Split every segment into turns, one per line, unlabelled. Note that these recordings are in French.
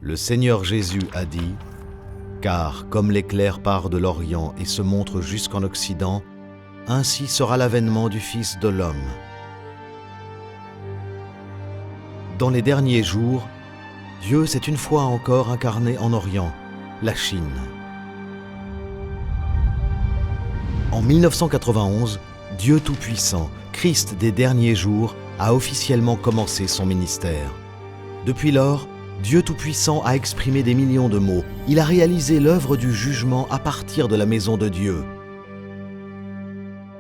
Le Seigneur Jésus a dit, « Car comme l'éclair part de l'Orient et se montre jusqu'en Occident, ainsi sera l'avènement du Fils de l'homme. » Dans les derniers jours, Dieu s'est une fois encore incarné en Orient, la Chine. En 1991, Dieu Tout-Puissant, Christ des derniers jours, a officiellement commencé son ministère. Depuis lors, Dieu Tout-Puissant a exprimé des millions de mots. Il a réalisé l'œuvre du jugement à partir de la maison de Dieu.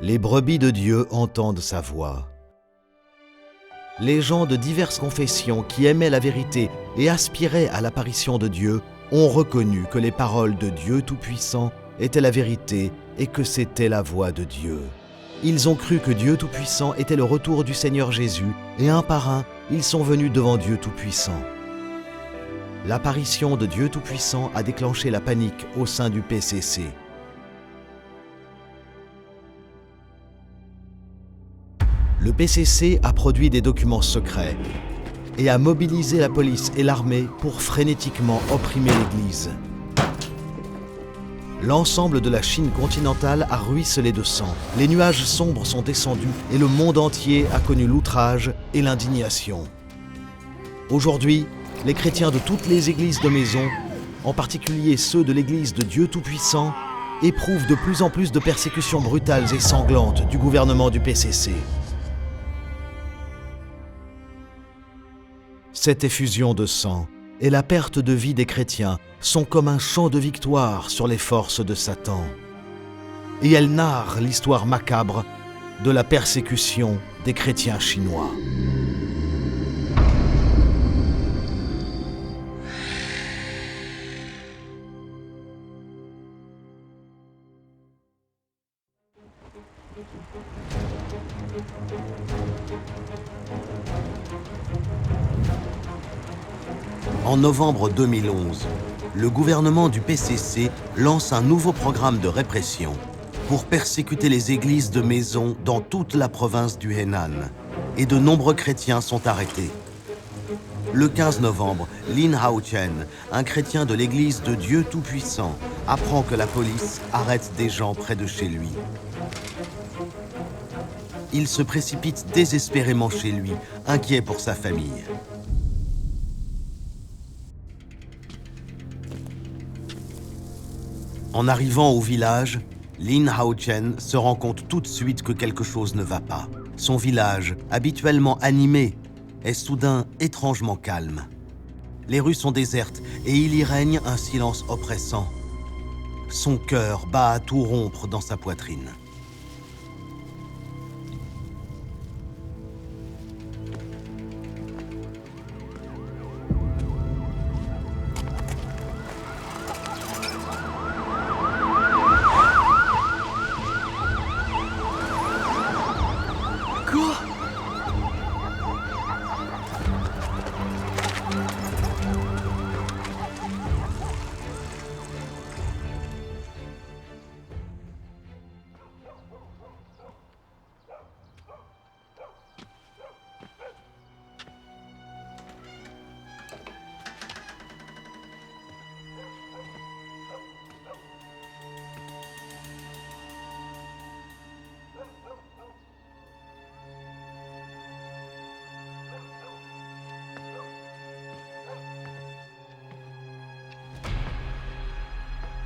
Les brebis de Dieu entendent sa voix. Les gens de diverses confessions qui aimaient la vérité et aspiraient à l'apparition de Dieu ont reconnu que les paroles de Dieu Tout-Puissant étaient la vérité et que c'était la voix de Dieu. Ils ont cru que Dieu Tout-Puissant était le retour du Seigneur Jésus et un par un, ils sont venus devant Dieu Tout-Puissant. L'apparition de Dieu Tout-Puissant a déclenché la panique au sein du PCC. Le PCC a produit des documents secrets et a mobilisé la police et l'armée pour frénétiquement opprimer l'Église. L'ensemble de la Chine continentale a ruisselé de sang. Les nuages sombres sont descendus et le monde entier a connu l'outrage et l'indignation. Aujourd'hui, les chrétiens de toutes les églises de maison, en particulier ceux de l'Église de Dieu Tout-Puissant, éprouvent de plus en plus de persécutions brutales et sanglantes du gouvernement du PCC. Cette effusion de sang et la perte de vie des chrétiens sont comme un chant de victoire sur les forces de Satan. Et elles narrent l'histoire macabre de la persécution des chrétiens chinois. En novembre 2011, le gouvernement du PCC lance un nouveau programme de répression pour persécuter les églises de maison dans toute la province du Henan, et de nombreux chrétiens sont arrêtés. Le 15 novembre, Lin Hao-Chen, un chrétien de l'église de Dieu Tout-Puissant, apprend que la police arrête des gens près de chez lui. Il se précipite désespérément chez lui, inquiet pour sa famille. En arrivant au village, Lin Hao-Chen se rend compte tout de suite que quelque chose ne va pas. Son village, habituellement animé, est soudain étrangement calme. Les rues sont désertes et il y règne un silence oppressant. Son cœur bat à tout rompre dans sa poitrine.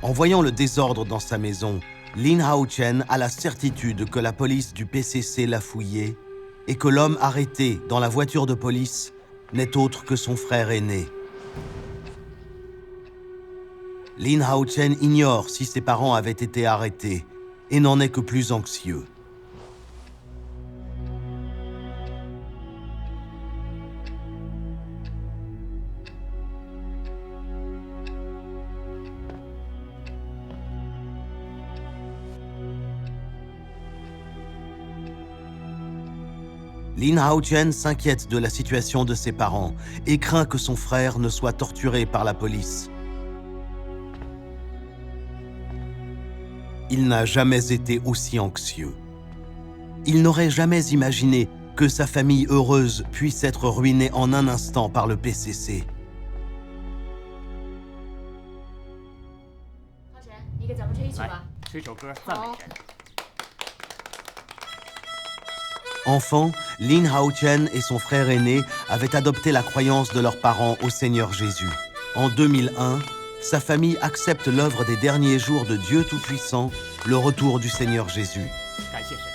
En voyant le désordre dans sa maison, Lin Hao-Chen a la certitude que la police du PCC l'a fouillé et que l'homme arrêté dans la voiture de police n'est autre que son frère aîné. Lin Hao-Chen ignore si ses parents avaient été arrêtés et n'en est que plus anxieux. Lin Hao-Chen s'inquiète de la situation de ses parents et craint que son frère ne soit torturé par la police. Il n'a jamais été aussi anxieux. Il n'aurait jamais imaginé que sa famille heureuse puisse être ruinée en un instant par le PCC. Enfant, Lin Haochen et son frère aîné avaient adopté la croyance de leurs parents au Seigneur Jésus. En 2001, sa famille accepte l'œuvre des derniers jours de Dieu Tout-Puissant, le retour du Seigneur Jésus.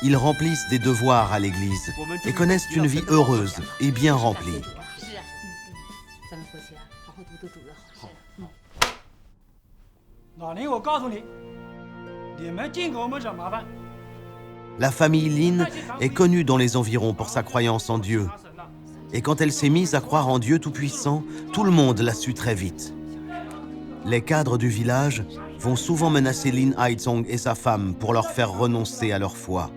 Ils remplissent des devoirs à l'Église et connaissent une vie heureuse et bien remplie. La famille Lin est connue dans les environs pour sa croyance en Dieu. Et quand elle s'est mise à croire en Dieu Tout-Puissant, tout le monde l'a su très vite. Les cadres du village vont souvent menacer Lin Haizong et sa femme pour leur faire renoncer à leur foi.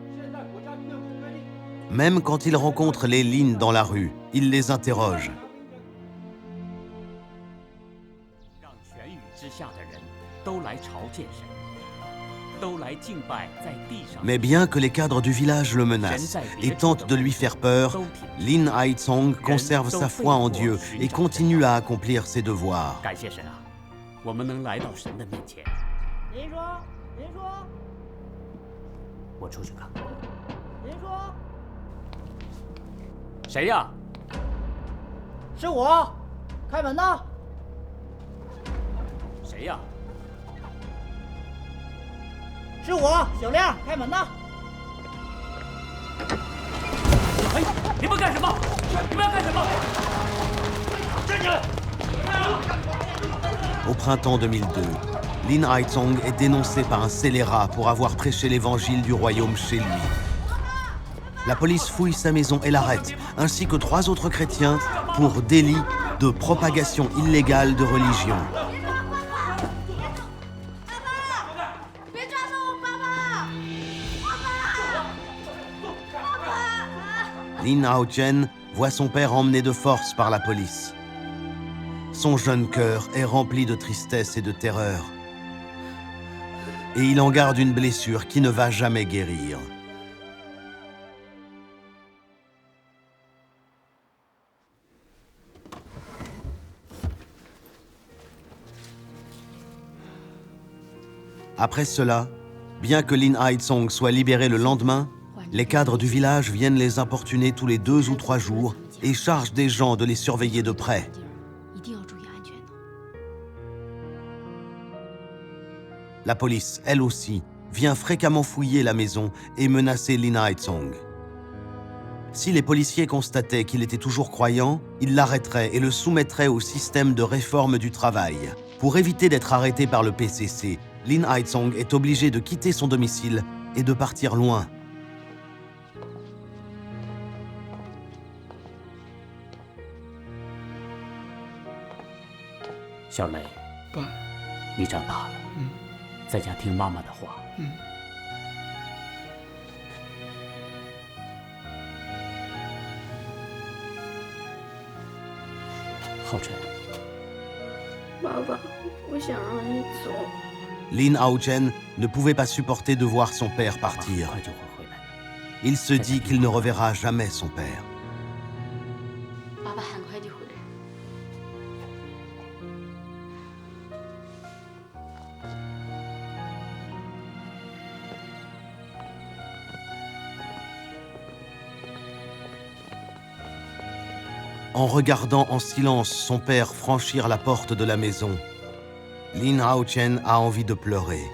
Même quand ils rencontrent les Lin dans la rue, ils les interrogent. Mais bien que les cadres du village le menacent et tentent de lui faire peur, Lin Haizong conserve sa foi en Dieu et continue à accomplir ses devoirs. Au printemps 2002, Lin Haizong est dénoncé par un scélérat pour avoir prêché l'évangile du royaume chez lui. La police fouille sa maison et l'arrête, ainsi que 3 autres chrétiens, pour délit de propagation illégale de religion. Lin Haochen voit son père emmené de force par la police. Son jeune cœur est rempli de tristesse et de terreur. Et il en garde une blessure qui ne va jamais guérir. Après cela, bien que Lin Haizong soit libéré le lendemain, les cadres du village viennent les importuner tous les 2 ou 3 jours et chargent des gens de les surveiller de près. La police, elle aussi, vient fréquemment fouiller la maison et menacer Lin Haizong. Si les policiers constataient qu'il était toujours croyant, ils l'arrêteraient et le soumettraient au système de réforme du travail. Pour éviter d'être arrêté par le PCC, Lin Haizong est obligé de quitter son domicile et de partir loin.
Xiaolei,
爸，
你长大了，在家听妈妈的话。浩辰，
爸爸，我想让你走。
Lin Haochen ne pouvait pas supporter de voir son père partir.
快就会回来的。
Il se dit qu'il ne reverra jamais son père.
爸爸很快就回来。
En regardant en silence son père franchir la porte de la maison, Lin Haochen a envie de pleurer.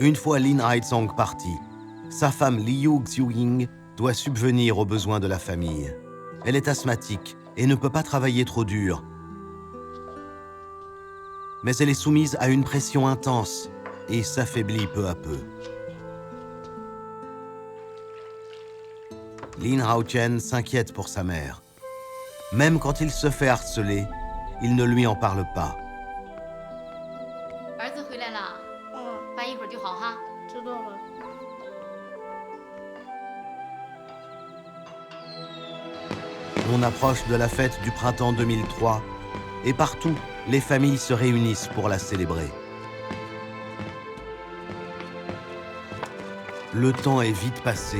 Une fois Lin Haizong parti, sa femme Liu Xiuying doit subvenir aux besoins de la famille. Elle est asthmatique et ne peut pas travailler trop dur. Mais elle est soumise à une pression intense et s'affaiblit peu à peu. Lin Haochen s'inquiète pour sa mère. Même quand il se fait harceler, il ne lui en parle pas.
知道了。
On approche de la fête du printemps 2003 et partout, les familles se réunissent pour la célébrer. Le temps est vite passé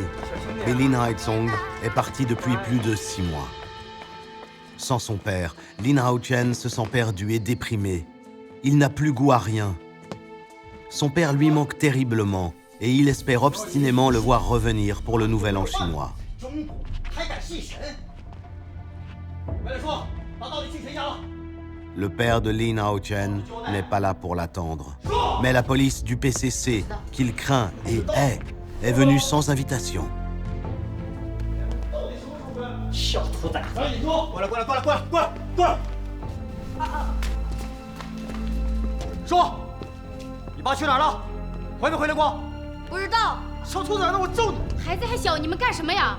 et Lin Haozong est partie depuis plus de 6 mois. Sans son père, Lin Haochen se sent perdu et déprimé. Il n'a plus goût à rien. Son père lui manque terriblement et il espère obstinément le voir revenir pour le nouvel an chinois. Le père de Lin Haochen n'est pas là pour l'attendre. Mais la police du PCC, qu'il craint et hait, est venue sans invitation.
小兔崽子！过来！说，你爸去哪儿了？回没回来过？
不知道。
小兔崽子，我揍你！
孩子还小，你们干什么呀？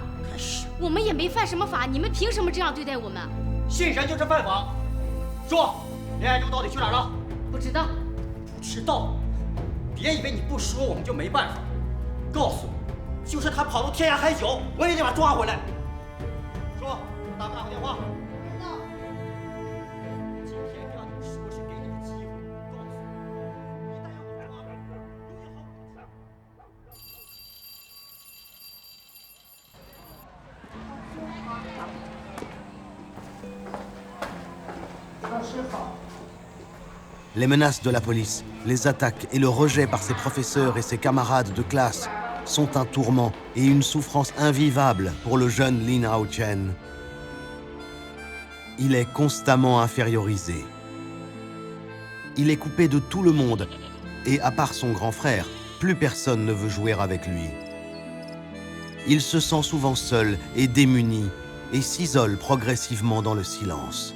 我们也没犯什么法，你们凭什么这样对待我们？
信神就是犯法。说，恋爱中到底去哪儿了？
不知道。
不知道？别以为你不说我们就没办法。告诉你，就是他跑到天涯海角，我也得把他抓回来。说，打不打过电话？
知道。
今天让你说是给你个机会，告诉你，一旦要我抓回来，留意好。
Les menaces de la police, les attaques et le rejet par ses professeurs et ses camarades de classe sont un tourment et une souffrance invivable pour le jeune Lin Haochen. Il est constamment infériorisé. Il est coupé de tout le monde et, à part son grand frère, plus personne ne veut jouer avec lui. Il se sent souvent seul et démuni et s'isole progressivement dans le silence.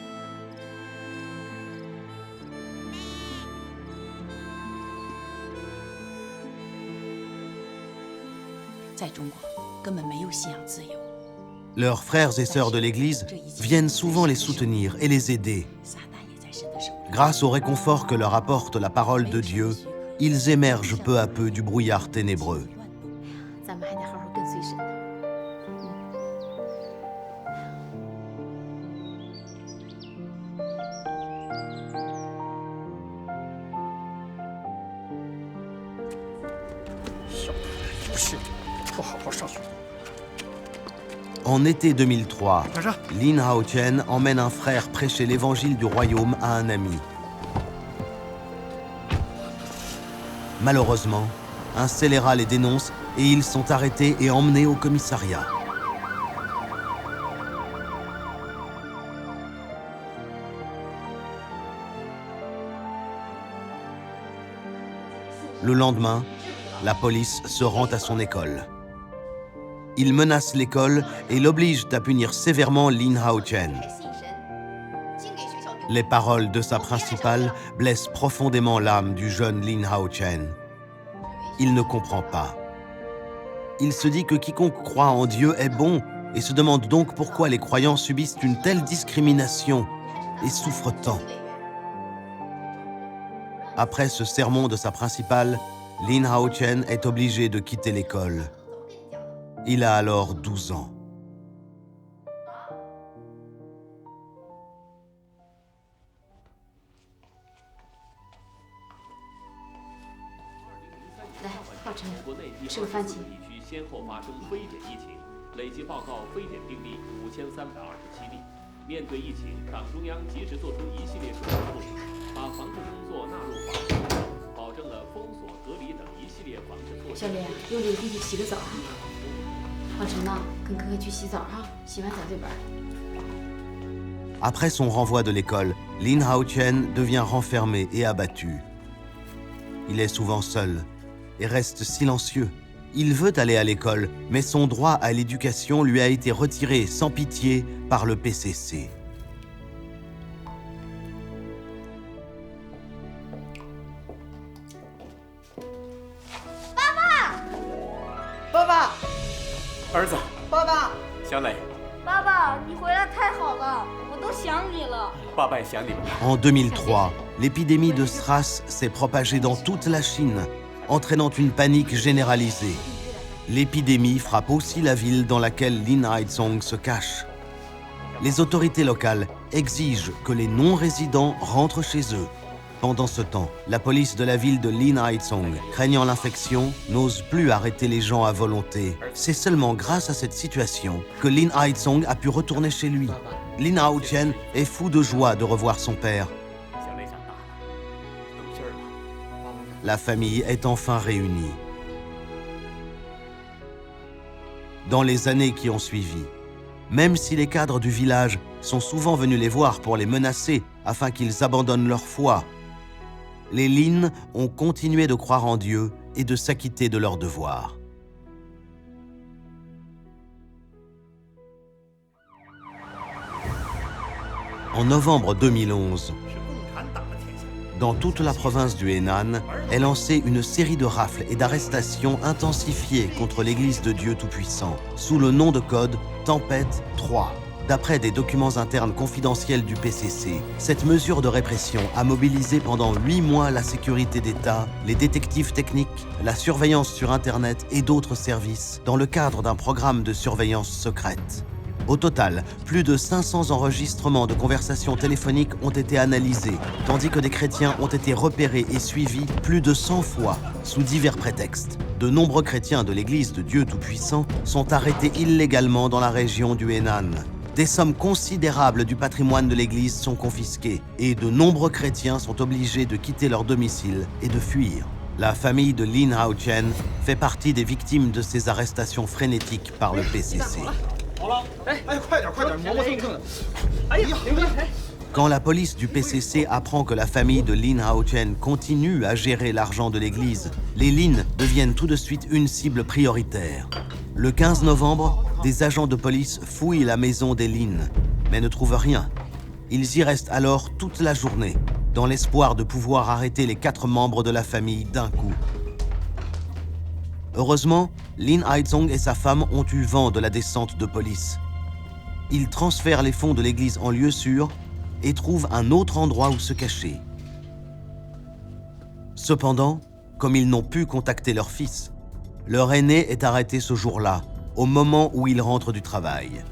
Leurs frères et sœurs de l'Église viennent souvent les soutenir et les aider. Grâce au réconfort que leur apporte la parole de Dieu, ils émergent peu à peu du brouillard ténébreux. En été 2003, Lin Haochen emmène un frère prêcher l'évangile du royaume à un ami. Malheureusement, un scélérat les dénonce et ils sont arrêtés et emmenés au commissariat. Le lendemain, la police se rend à son école. Ils menacent l'école et l'obligent à punir sévèrement Lin Haochen. Les paroles de sa principale blessent profondément l'âme du jeune Lin Haochen. Il ne comprend pas. Il se dit que quiconque croit en Dieu est bon et se demande donc pourquoi les croyants subissent une telle discrimination et souffrent tant. Après ce sermon de sa principale, Lin Haochen est obligé de quitter l'école. Il a alors 12 ans. Après son renvoi de l'école, Lin Haochen devient renfermé et abattu. Il est souvent seul et reste silencieux. Il veut aller à l'école, mais son droit à l'éducation lui a été retiré sans pitié par le PCC.
Papa!
儿子，
爸爸！
小磊，
爸爸，你回来太好了，我都想你了。
爸爸也想你们。
En 2003, l'épidémie de SRAS s'est propagée dans toute la Chine entraînant une panique généralisée. L'épidémie frappe aussi la ville dans laquelle Lin Haizong se cache. Les autorités locales exigent que les non-résidents rentrent chez eux. Pendant ce temps, la police de la ville de Lin Haizong, craignant l'infection, n'ose plus arrêter les gens à volonté. C'est seulement grâce à cette situation que Lin Haizong a pu retourner chez lui. Lin Haochen est fou de joie de revoir son père. La famille est enfin réunie. Dans les années qui ont suivi, même si les cadres du village sont souvent venus les voir pour les menacer afin qu'ils abandonnent leur foi, les Lin ont continué de croire en Dieu et de s'acquitter de leurs devoirs. En novembre 2011, dans toute la province du Henan, est lancée une série de rafles et d'arrestations intensifiées contre l'Église de Dieu Tout-Puissant, sous le nom de code Tempête 3. D'après des documents internes confidentiels du PCC, cette mesure de répression a mobilisé pendant 8 mois la sécurité d'État, les détectives techniques, la surveillance sur Internet et d'autres services dans le cadre d'un programme de surveillance secrète. Au total, plus de 500 enregistrements de conversations téléphoniques ont été analysés, tandis que des chrétiens ont été repérés et suivis plus de 100 fois, sous divers prétextes. De nombreux chrétiens de l'Église de Dieu Tout-Puissant sont arrêtés illégalement dans la région du Henan. Des sommes considérables du patrimoine de l'Église sont confisquées et de nombreux chrétiens sont obligés de quitter leur domicile et de fuir. La famille de Lin Haochen fait partie des victimes de ces arrestations frénétiques par le PCC. Quand la police du PCC apprend que la famille de Lin Haochen continue à gérer l'argent de l'Église, les Lin deviennent tout de suite une cible prioritaire. Le 15 novembre, des agents de police fouillent la maison des Lin, mais ne trouvent rien. Ils y restent alors toute la journée, dans l'espoir de pouvoir arrêter les 4 membres de la famille d'un coup. Heureusement, Lin Haizong et sa femme ont eu vent de la descente de police. Ils transfèrent les fonds de l'église en lieu sûr et trouvent un autre endroit où se cacher. Cependant, comme ils n'ont pu contacter leur fils, leur aîné est arrêté ce jour-là, au moment où il rentre du travail.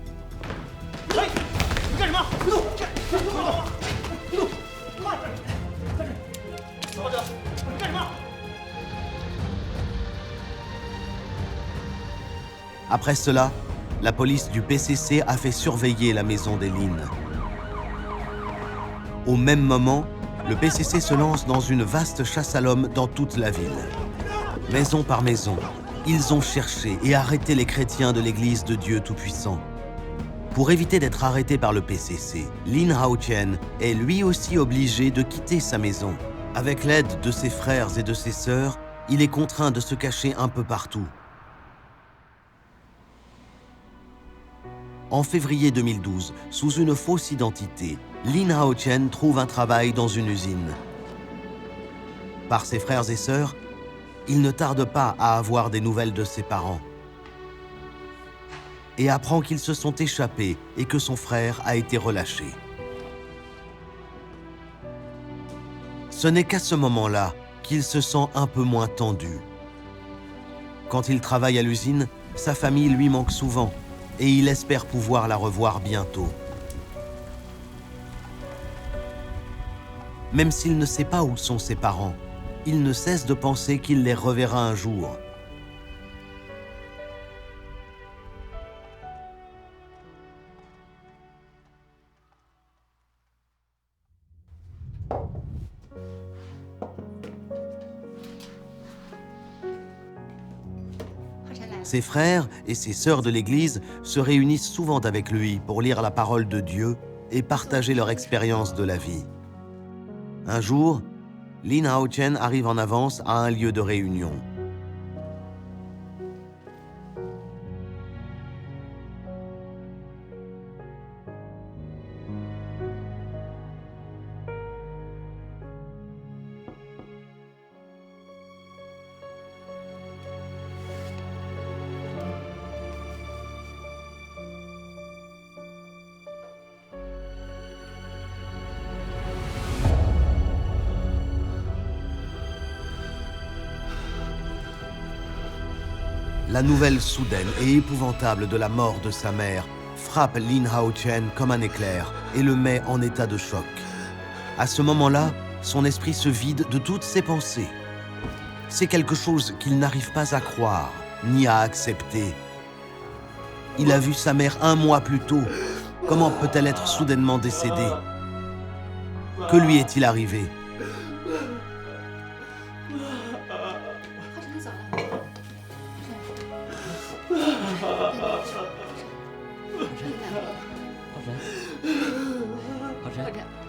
Après cela, la police du PCC a fait surveiller la maison des Lin. Au même moment, le PCC se lance dans une vaste chasse à l'homme dans toute la ville. Maison par maison, ils ont cherché et arrêté les chrétiens de l'Église de Dieu Tout-Puissant. Pour éviter d'être arrêté par le PCC, Lin Haochen est lui aussi obligé de quitter sa maison. Avec l'aide de ses frères et de ses sœurs, il est contraint de se cacher un peu partout. En février 2012, sous une fausse identité, Lin Haochen trouve un travail dans une usine. Par ses frères et sœurs, il ne tarde pas à avoir des nouvelles de ses parents et apprend qu'ils se sont échappés et que son frère a été relâché. Ce n'est qu'à ce moment-là qu'il se sent un peu moins tendu. Quand il travaille à l'usine, sa famille lui manque souvent et il espère pouvoir la revoir bientôt. Même s'il ne sait pas où sont ses parents, il ne cesse de penser qu'il les reverra un jour. Ses frères et ses sœurs de l'Église se réunissent souvent avec lui pour lire la parole de Dieu et partager leur expérience de la vie. Un jour, Lin Haochen arrive en avance à un lieu de réunion. La nouvelle soudaine et épouvantable de la mort de sa mère frappe Lin Hao-chen comme un éclair et le met en état de choc. À ce moment-là, son esprit se vide de toutes ses pensées. C'est quelque chose qu'il n'arrive pas à croire, ni à accepter. Il a vu sa mère 1 mois plus tôt. Comment peut-elle être soudainement décédée? Que lui est-il arrivé?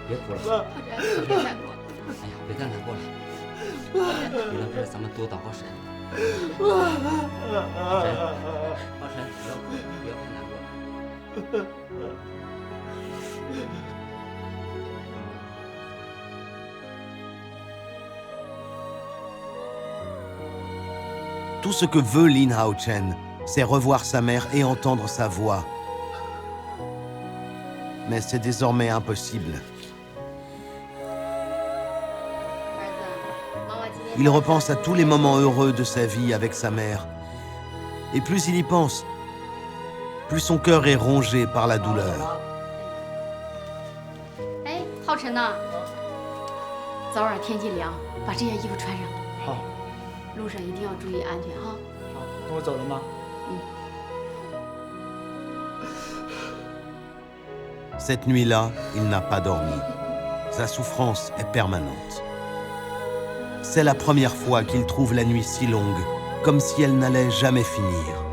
别哭了，
别难过。
哎呀，别再难过了。为了这，咱们多祷告神。浩辰，不要哭，不要太难过了。
Tout ce que veut Lin Hao-chen, c'est revoir sa mère et entendre sa voix. Mais c'est désormais impossible. Il repense à tous les moments heureux de sa vie avec sa mère. Et plus il y pense, plus son cœur est rongé par la douleur.
哎，浩辰呐，早晚天气凉，把这件衣服穿上。
好，
路上一定要注意安全哈。
好，那我走了吗？
Cette nuit-là, il n'a pas dormi. Sa souffrance est permanente. C'est la première fois qu'il trouve la nuit si longue, comme si elle n'allait jamais finir.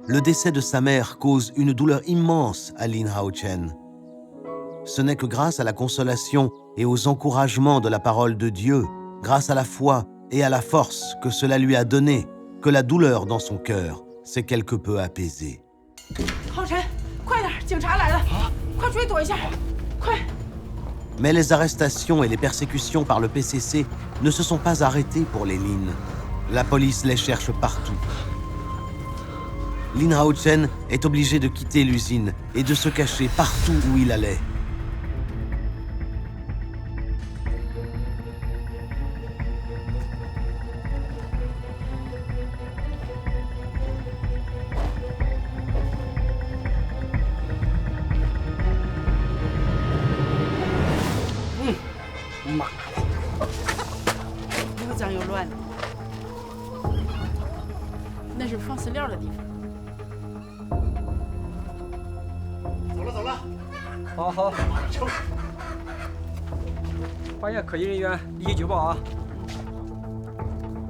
Le décès de sa mère cause une douleur immense à Lin Hao-chen. Ce n'est que grâce à la consolation et aux encouragements de la parole de Dieu, grâce à la foi et à la force que cela lui a donné, que la douleur dans son cœur s'est quelque peu apaisée.
浩辰，快点，警察来了，快出去躲一下，快！
Mais les arrestations et les persécutions par le PCC ne se sont pas arrêtées pour les Lin. La police les cherche partout. Lin Hao-chen est obligé de quitter l'usine et de se cacher partout où il allait.
妈，
又脏又乱的。
那是放饲料的地方。
走了走了，
好好，发现可疑人员立即举报啊！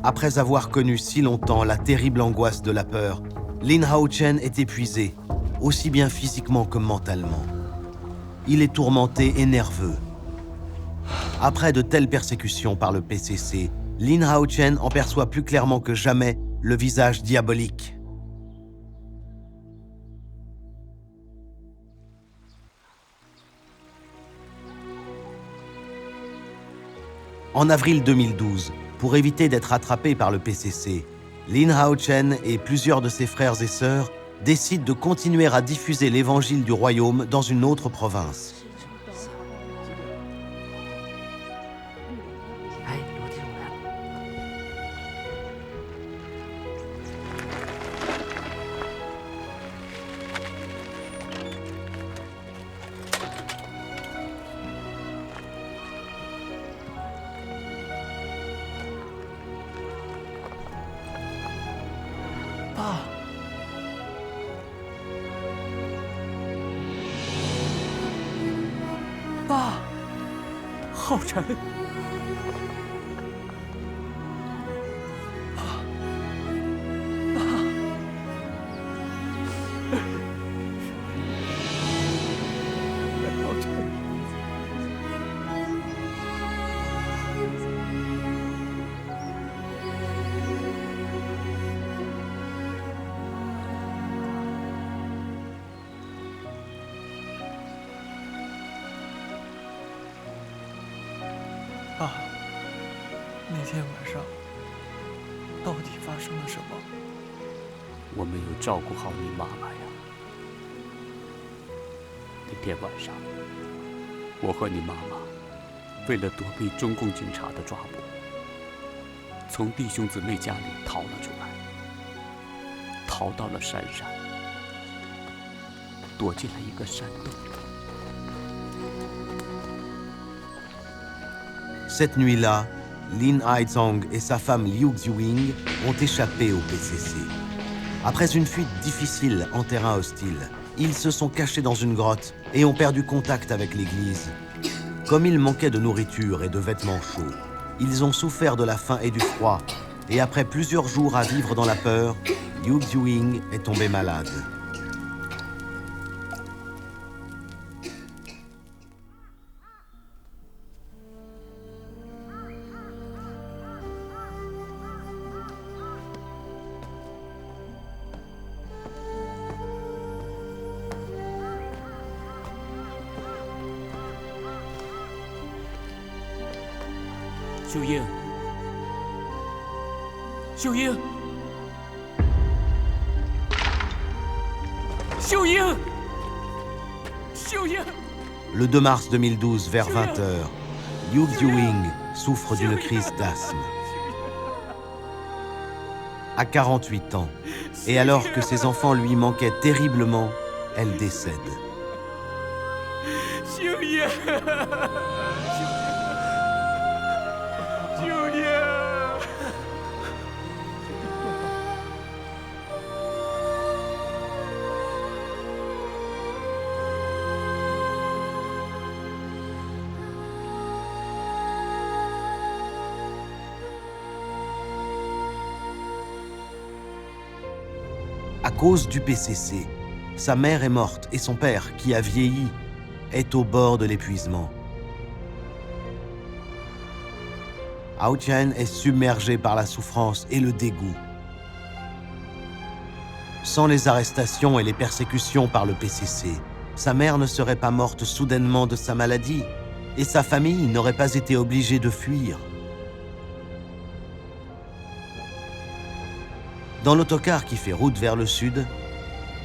Après avoir connu si longtemps la terrible angoisse de la peur, Lin Hao-chen est épuisé, aussi bien physiquement que mentalement. Il est tourmenté et nerveux. Après de telles persécutions par le PCC, Lin Hao-chen en perçoit plus clairement que jamais le visage diabolique. En avril 2012, pour éviter d'être attrapé par le PCC, Lin Hao-chen et plusieurs de ses frères et sœurs décident de continuer à diffuser l'évangile du royaume dans une autre province.
哎，楼梯上来了。
爸，爸，浩辰，浩辰。 爸，那天晚上到底发生了什么？
我没有照顾好你妈妈呀。天晚上，我和你妈妈为了躲避中共警察的抓捕，从弟兄姊妹家里逃了出来，逃到了山上，躲进了一个山洞里。
Cette nuit-là, Lin Haizong et sa femme Liu Xiuying ont échappé au PCC. Après une fuite difficile en terrain hostile, ils se sont cachés dans une grotte et ont perdu contact avec l'église. Comme il manquait de nourriture et de vêtements chauds, ils ont souffert de la faim et du froid, et après plusieurs jours à vivre dans la peur, Liu Xiuying est tombé malade. Le 2 mars 2012, vers 20h, Liu Xiuying souffre d'une crise d'asthme. À 48 ans, et alors que ses enfants lui manquaient terriblement, elle décède. À cause du PCC, sa mère est morte et son père, qui a vieilli, est au bord de l'épuisement. Hao Qian est submergé par la souffrance et le dégoût. Sans les arrestations et les persécutions par le PCC, sa mère ne serait pas morte soudainement de sa maladie et sa famille n'aurait pas été obligée de fuir. Dans l'autocar qui fait route vers le sud,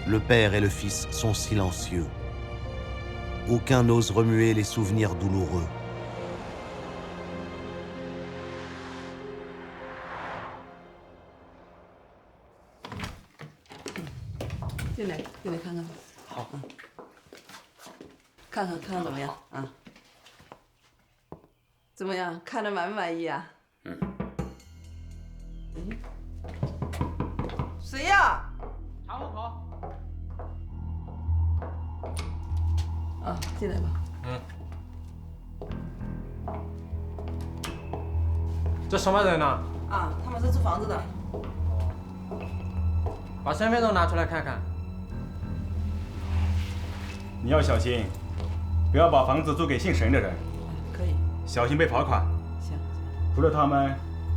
le père et le fils sont silencieux. Aucun n'ose remuer les souvenirs douloureux.
Venez, venez, 看看。好。看看怎么样啊？怎么样？看着满不满意啊？谁呀？
查户口。
啊，进来吧。
这什么人呢？
啊，他们是租房子的。
把身份证拿出来看看。
你要小心，不要把房子租给姓沈的人。
可以。
小心被罚款。
行。
除了他们，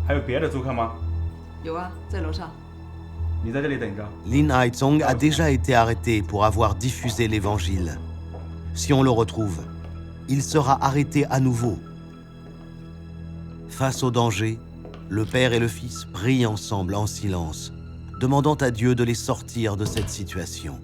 还有别的租客吗？
有啊，在楼上。
Lin Haizong a déjà été arrêté pour avoir diffusé l'évangile. Si on le retrouve, il sera arrêté à nouveau. Face au danger, le père et le fils prient ensemble en silence, demandant à Dieu de les sortir de cette situation.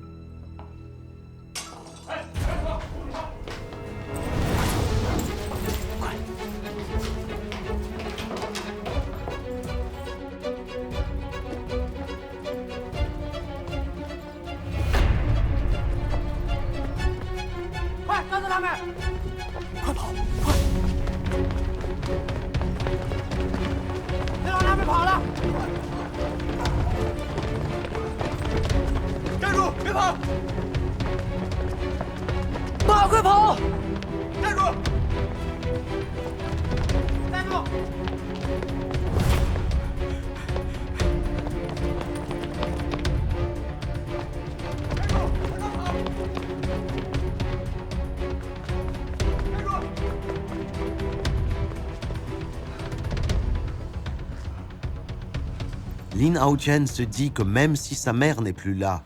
Lin Haoqian se dit que même si sa mère n'est plus là,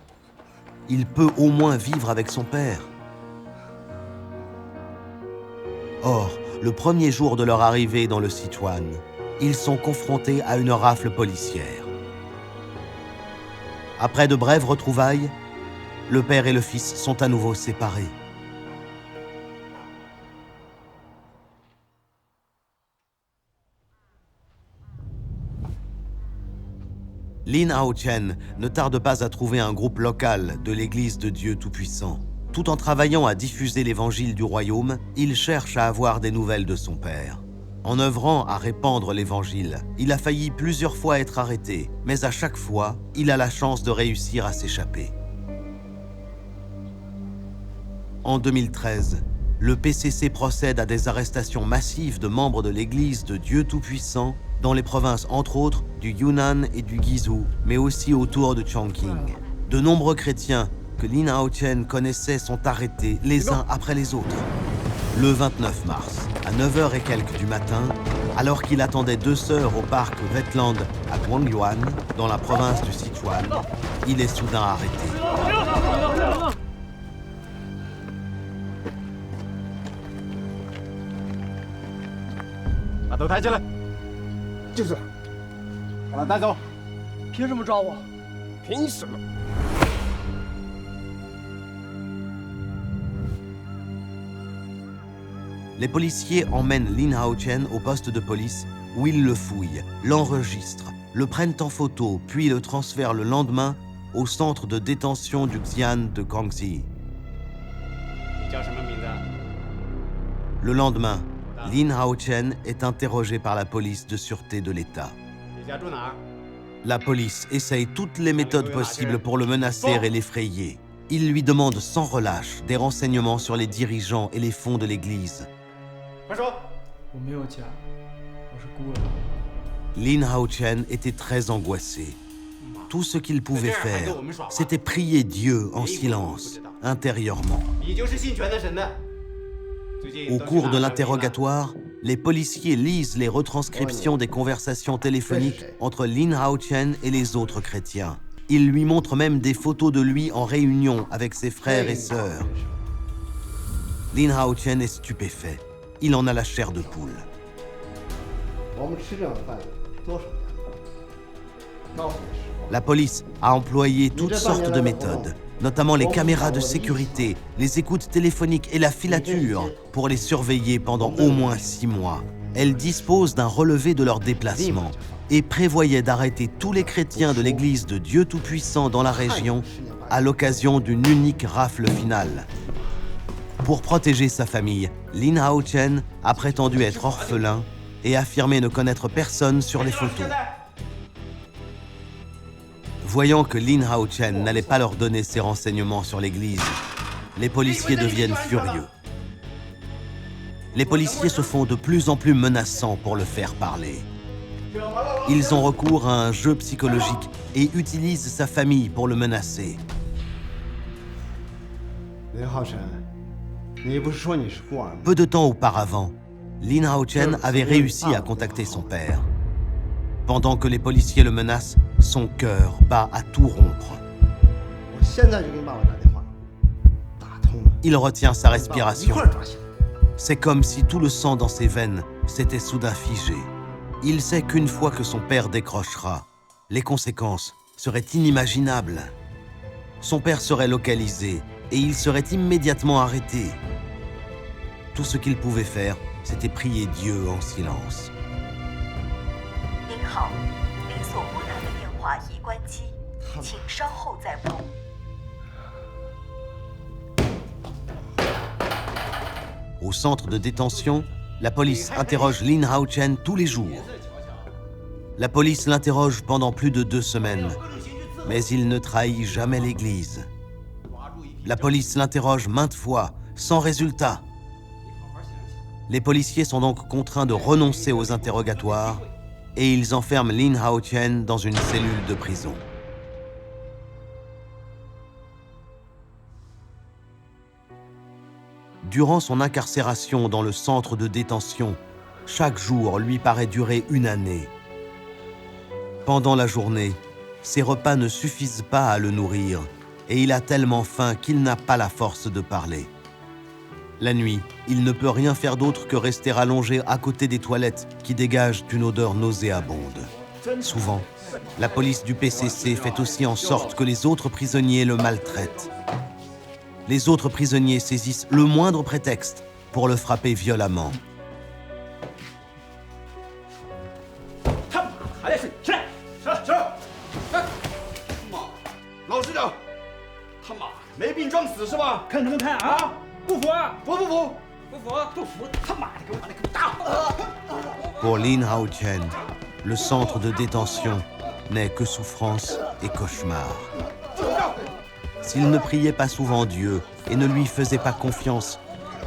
il peut au moins vivre avec son père. Or, le premier jour de leur arrivée dans le Sichuan, ils sont confrontés à une rafle policière. Après de brèves retrouvailles, le père et le fils sont à nouveau séparés. Lin Hao-chen ne tarde pas à trouver un groupe local de l'Église de Dieu Tout-Puissant. Tout en travaillant à diffuser l'évangile du royaume, il cherche à avoir des nouvelles de son père. En œuvrant à répandre l'évangile, il a failli plusieurs fois être arrêté, mais à chaque fois, il a la chance de réussir à s'échapper. En 2013, le PCC procède à des arrestations massives de membres de l'Église de Dieu Tout-Puissant dans les provinces entre autres du Yunnan et du Guizhou, mais aussi autour de Chongqing. De nombreux chrétiens que Lin Hao-chen connaissait sont arrêtés les uns après les autres. Le 29 mars, à 9h et quelques du matin, alors qu'il attendait 2 sœurs au parc Wetland à Guangyuan, dans la province du Sichuan, il est soudain arrêté.
把头抬起来。就是，把他带走。
凭什么抓我？
凭什么？
Les policiers emmènent Lin Hao-chen au poste de police où ils le fouillent, l'enregistrent, le prennent en photo, puis le transfèrent le lendemain au centre de détention du Xian de Guangxi. Le lendemain, Lin Hao-chen est interrogé par la police de sûreté de l'État. La police essaye toutes les méthodes possibles pour le menacer et l'effrayer. Il lui demande sans relâche des renseignements sur les dirigeants et les fonds de l'Église. Lin Hao-chen était très angoissé. Tout ce qu'il pouvait faire, c'était prier Dieu en silence, intérieurement. Au cours de l'interrogatoire, les policiers lisent les retranscriptions des conversations téléphoniques entre Lin Hao-chen et les autres chrétiens. Ils lui montrent même des photos de lui en réunion avec ses frères et sœurs. Lin Hao-chen est stupéfait. Il en a la chair de poule. La police a employé toutes sortes de méthodes, notamment les caméras de sécurité, les écoutes téléphoniques et la filature, pour les surveiller pendant au moins 6 mois. Elle dispose d'un relevé de leur déplacement et prévoyait d'arrêter tous les chrétiens de l'Église de Dieu Tout-Puissant dans la région à l'occasion d'une unique rafle finale. Pour protéger sa famille, Lin Hao-chen a prétendu être orphelin et affirmé ne connaître personne sur les photos. Voyant que Lin Hao-chen n'allait pas leur donner ses renseignements sur l'Église, les policiers deviennent furieux. Les policiers se font de plus en plus menaçants pour le faire parler. Ils ont recours à un jeu psychologique et utilisent sa famille pour le menacer. Peu de temps auparavant, Lin Hao-chen avait réussi à contacter son père. Pendant que les policiers le menacent, son cœur bat à tout rompre. Il retient sa respiration. C'est comme si tout le sang dans ses veines s'était soudain figé. Il sait qu'une fois que son père décrochera, les conséquences seraient inimaginables. Son père serait localisé et il serait immédiatement arrêté. Tout ce qu'il pouvait faire, c'était prier Dieu en silence. Au centre de détention, la police interroge Lin Hao-chen tous les jours. La police l'interroge pendant plus de 2 semaines, mais il ne trahit jamais l'Église. La police l'interroge maintes fois, sans résultat. Les policiers sont donc contraints de renoncer aux interrogatoires et ils enferment Lin Hao-chen dans une cellule de prison. Durant son incarcération dans le centre de détention, chaque jour lui paraît durer 1 année. Pendant la journée, ses repas ne suffisent pas à le nourrir et il a tellement faim qu'il n'a pas la force de parler. La nuit, il ne peut rien faire d'autre que rester allongé à côté des toilettes qui dégagent une odeur nauséabonde. Souvent, la police du PCC fait aussi en sorte que les autres prisonniers le maltraitent. Les autres prisonniers saisissent le moindre prétexte pour le frapper violemment.
看能看啊？不服啊？
服不服？
不服？
不服！他妈的，给我把那给我打了！
Pour Lin Haochen, le centre de détention n'est que souffrance et cauchemar. S'il ne priait pas souvent Dieu et ne lui faisait pas confiance,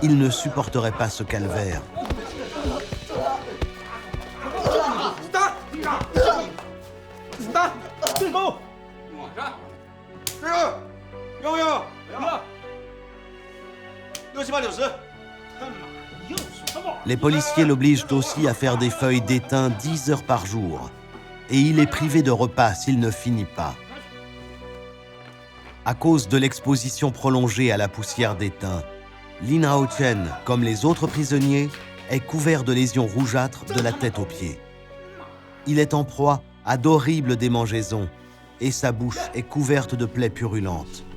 il ne supporterait pas ce calvaire. Les policiers l'obligent aussi à faire des feuilles d'étain 10 heures par jour. Et il est privé de repas s'il ne finit pas. À cause de l'exposition prolongée à la poussière d'étain, Lin Haochen, comme les autres prisonniers, est couvert de lésions rougeâtres de la tête aux pieds. Il est en proie à d'horribles démangeaisons et sa bouche est couverte de plaies purulentes.
“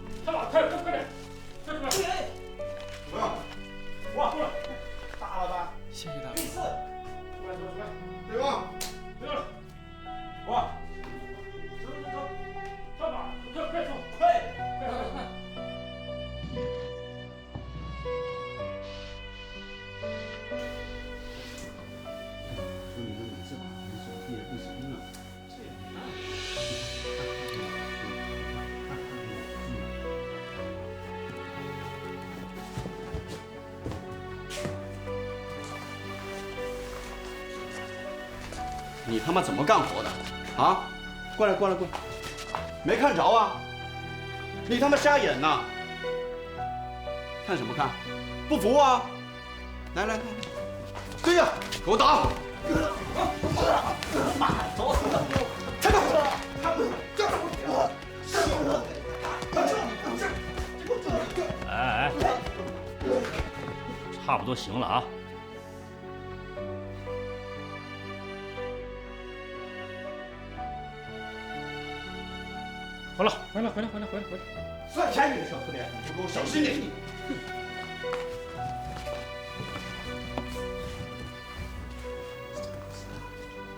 你他妈怎么干活的？啊！过来，过来，过来！没看着啊？你他妈瞎眼呐！看什么看？不服啊？来来来，对呀，给我打！妈的，找死！站住！
哎，差不多行了啊。 回来！
算钱你小不点，你就给我小心点！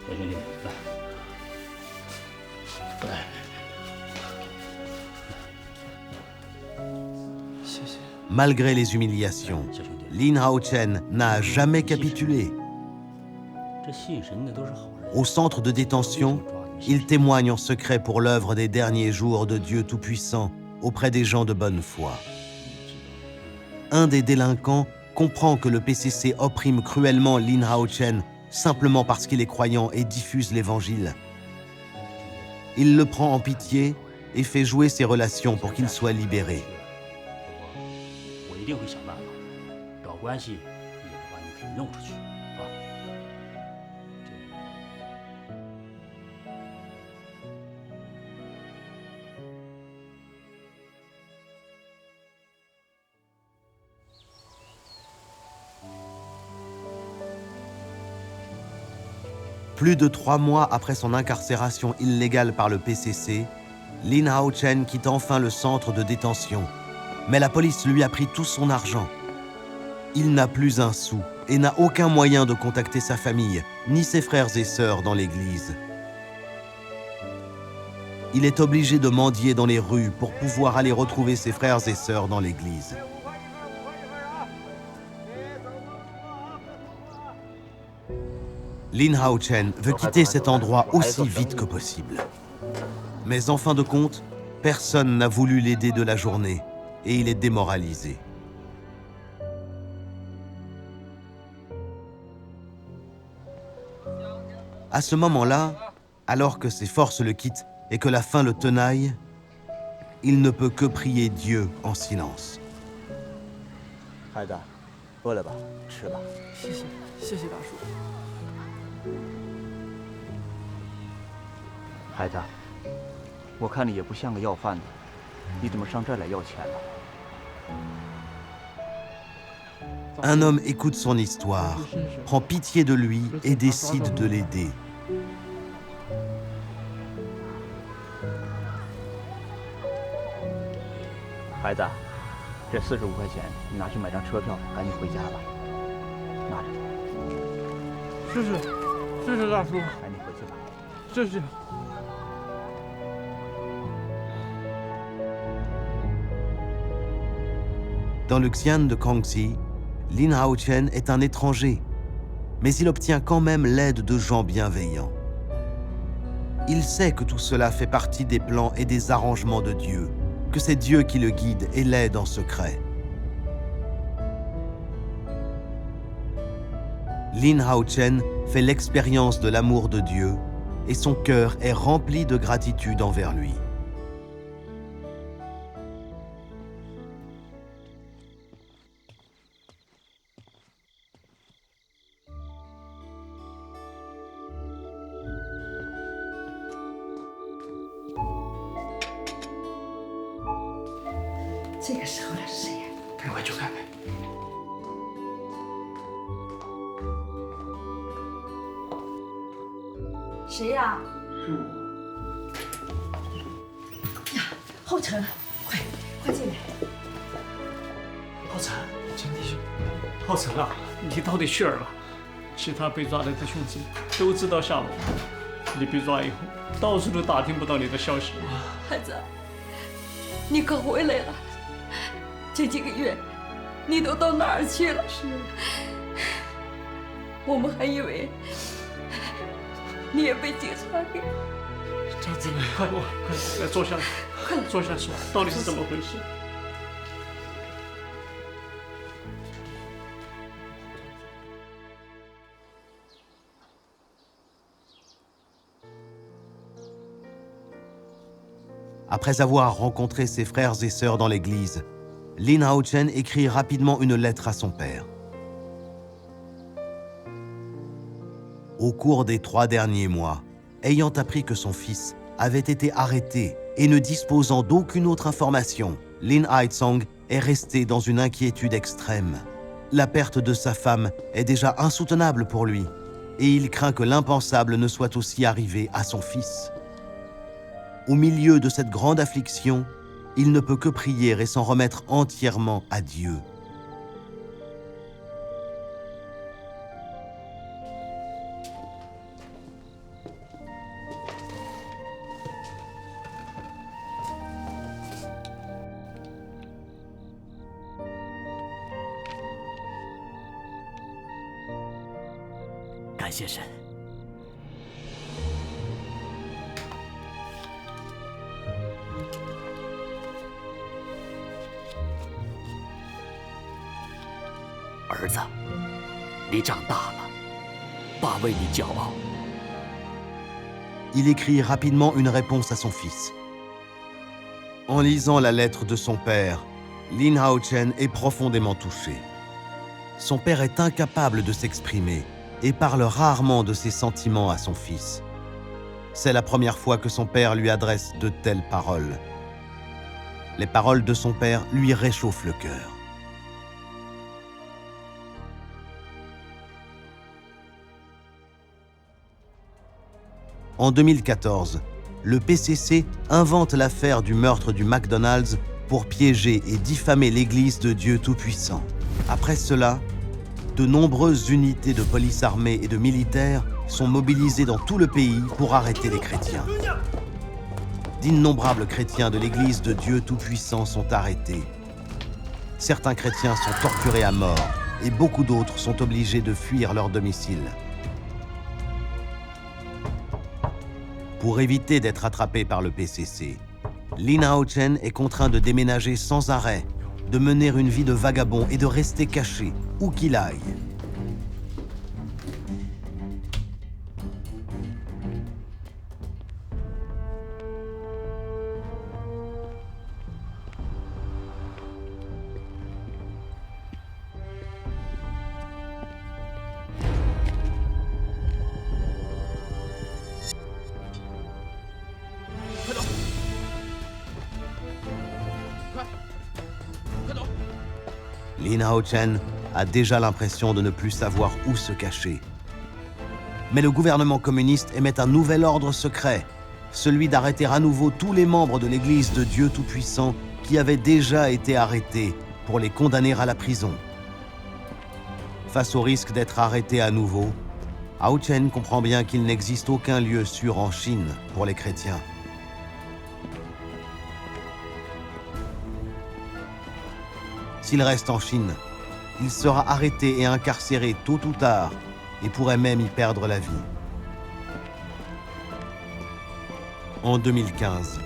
小兄弟，来，
谢谢。
Malgré les humiliations, Lin Haochen n'a jamais capitulé. Au centre de détention, il témoigne en secret pour l'œuvre des derniers jours de Dieu Tout-Puissant auprès des gens de bonne foi. Un des délinquants comprend que le PCC opprime cruellement Lin Haochen simplement parce qu'il est croyant et diffuse l'évangile. Il le prend en pitié et fait jouer ses relations pour qu'il soit libéré. Plus de 3 mois après son incarcération illégale par le PCC, Lin Haochen quitte enfin le centre de détention. Mais la police lui a pris tout son argent. Il n'a plus un sou et n'a aucun moyen de contacter sa famille, ni ses frères et sœurs dans l'église. Il est obligé de mendier dans les rues pour pouvoir aller retrouver ses frères et sœurs dans l'église. Lin Haochen veut quitter cet endroit aussi vite que possible. Mais en fin de compte, personne n'a voulu l'aider de la journée et il est démoralisé. À ce moment-là, alors que ses forces le quittent et que la faim le tenaille, il ne peut que prier Dieu en silence.
孩子，饿了吧？吃吧。
谢谢，谢谢大叔。
孩子，我看你也不像个要饭的，你怎么上这儿来要钱了？
Un homme écoute son histoire, prend pitié de lui et décide de l'aider.
孩子，这45块钱你拿去买张车票，赶紧回家吧。拿着。
谢谢，谢谢大叔。
赶紧回去吧。
谢谢。
孩
Dans le xian de Kangxi, Lin Haochen est un étranger, mais il obtient quand même l'aide de gens bienveillants. Il sait que tout cela fait partie des plans et des arrangements de Dieu, que c'est Dieu qui le guide et l'aide en secret. Lin Haochen fait l'expérience de l'amour de Dieu et son cœur est rempli de gratitude envers lui.
谁呀？是我。呀，浩辰，快进来！
浩辰，江弟兄，浩辰啊，你到底去哪儿了？其他被抓的弟兄姊妹都知道下落。你被抓以后，到处都打听不到你的消息。
孩子，你可回来了。这几个月，你都到哪儿去了？是。我们还以为你也被警察给……
张姊妹，快来坐下来，快坐下来说，到底是怎么回事？Après
avoir rencontré ses frères et sœurs dans l'église, Lin Haochen écrit rapidement une lettre à son père. Au cours des 3 derniers mois, ayant appris que son fils avait été arrêté et ne disposant d'aucune autre information, Lin Haizong est resté dans une inquiétude extrême. La perte de sa femme est déjà insoutenable pour lui et il craint que l'impensable ne soit aussi arrivé à son fils. Au milieu de cette grande affliction, il ne peut que prier et s'en remettre entièrement à Dieu.
Merci神。儿子，你长大了，爸为你骄傲。
Il écrit rapidement une réponse à son fils. En lisant la lettre de son père, Lin Haochen est profondément touché. Son père est incapable de s'exprimer et parle rarement de ses sentiments à son fils. C'est la première fois que son père lui adresse de telles paroles. Les paroles de son père lui réchauffent le cœur. En 2014, le PCC invente l'affaire du meurtre du McDonald's pour piéger et diffamer l'Église de Dieu Tout-Puissant. Après cela, de nombreuses unités de police armée et de militaires sont mobilisées dans tout le pays pour arrêter les chrétiens. D'innombrables chrétiens de l'Église de Dieu Tout-Puissant sont arrêtés. Certains chrétiens sont torturés à mort et beaucoup d'autres sont obligés de fuir leur domicile. Pour éviter d'être attrapé par le PCC, Lin Haochen est contraint de déménager sans arrêt, de mener une vie de vagabond et de rester caché, où qu'il aille. Lin Haochen a déjà l'impression de ne plus savoir où se cacher. Mais le gouvernement communiste émet un nouvel ordre secret, celui d'arrêter à nouveau tous les membres de l'Église de Dieu Tout-Puissant qui avaient déjà été arrêtés pour les condamner à la prison. Face au risque d'être arrêté à nouveau, Haochen comprend bien qu'il n'existe aucun lieu sûr en Chine pour les chrétiens. S'il reste en Chine, il sera arrêté et incarcéré tôt ou tard et pourrait même y perdre la vie. En 2015,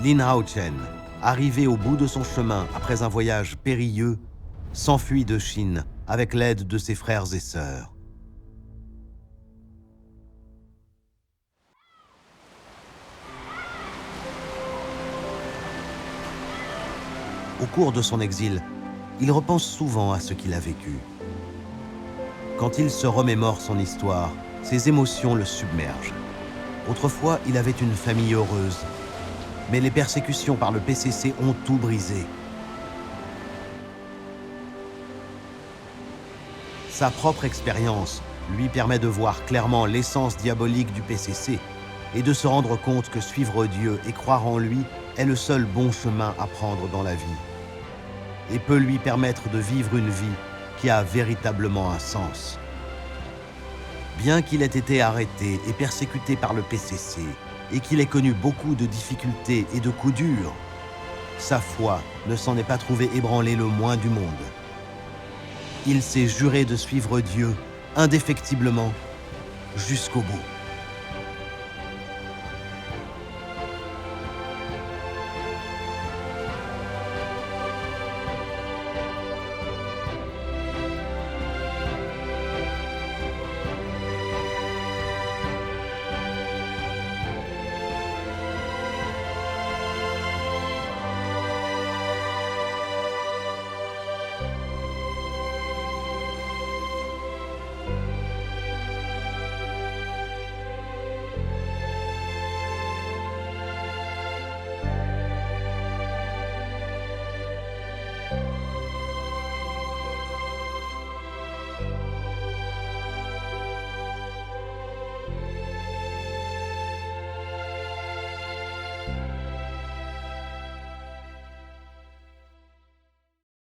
Lin Haochen, arrivé au bout de son chemin après un voyage périlleux, s'enfuit de Chine avec l'aide de ses frères et sœurs. Au cours de son exil, il repense souvent à ce qu'il a vécu. Quand il se remémore son histoire, ses émotions le submergent. Autrefois, il avait une famille heureuse, mais les persécutions par le PCC ont tout brisé. Sa propre expérience lui permet de voir clairement l'essence diabolique du PCC et de se rendre compte que suivre Dieu et croire en lui est le seul bon chemin à prendre dans la vie et peut lui permettre de vivre une vie qui a véritablement un sens. Bien qu'il ait été arrêté et persécuté par le PCC et qu'il ait connu beaucoup de difficultés et de coups durs, sa foi ne s'en est pas trouvé ébranlée le moins du monde. Il s'est juré de suivre Dieu indéfectiblement jusqu'au bout.